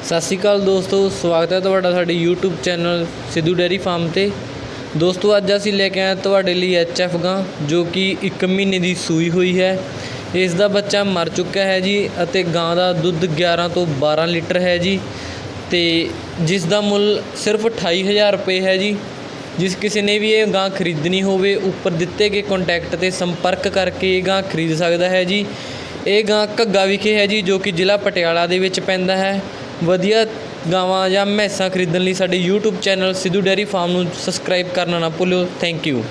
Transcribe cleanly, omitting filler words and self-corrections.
ਸਤਿ ਸ਼੍ਰੀ ਅਕਾਲ ਦੋਸਤੋ, ਸਵਾਗਤ ਹੈ ਤੁਹਾਡਾ ਸਾਡੇ YouTube channel Sidhu dairy farm 'ਤੇ। ਦੋਸਤੋ ਅੱਜ ਅਸੀਂ ਲੈ ਕੇ ਆਏ ਤੁਹਾਡੇ ਲਈ HF ਗਾਂ ਜੋ ਕਿ 1 ਮਹੀਨੇ ਦੀ ਸੂਈ ਹੋਈ ਹੈ। ਇਸ ਦਾ ਬੱਚਾ ਮਰ ਚੁੱਕਾ ਹੈ ਜੀ ਅਤੇ ਗਾਂ ਦਾ ਦੁੱਧ 11 ਤੋਂ 12 ਲੀਟਰ ਹੈ ਜੀ, ਅਤੇ ਜਿਸ ਦਾ ਮੁੱਲ ਸਿਰਫ 28,000 ਰੁਪਏ ਹੈ ਜੀ। ਜਿਸ ਕਿਸੇ ਨੇ ਵੀ ਇਹ ਗਾਂ ਖਰੀਦਣੀ ਹੋਵੇ ਉੱਪਰ ਦਿੱਤੇ ਗਏ ਕੰਟੈਕਟ 'ਤੇ ਸੰਪਰਕ ਕਰਕੇ ਇਹ ਗਾਂ ਖਰੀਦ ਸਕਦਾ ਹੈ ਜੀ। ਇਹ ਗਾਂ ਘੱਗਾ ਵਿਖੇ ਹੈ ਜੀ, ਜੋ ਕਿ ਜ਼ਿਲ੍ਹਾ ਪਟਿਆਲਾ ਦੇ ਵਿੱਚ ਪੈਂਦਾ ਹੈ। ਵਧੀਆ ਗਾਵਾਂ ਜਾਂ ਮੈਸਾਂ ਖਰੀਦਣ ਲਈ ਸਾਡੇ YouTube channel Sidhu dairy farm ਨੂੰ ਸਬਸਕ੍ਰਾਈਬ ਕਰਨਾ ਨਾ ਭੁੱਲਿਓ। Thank you.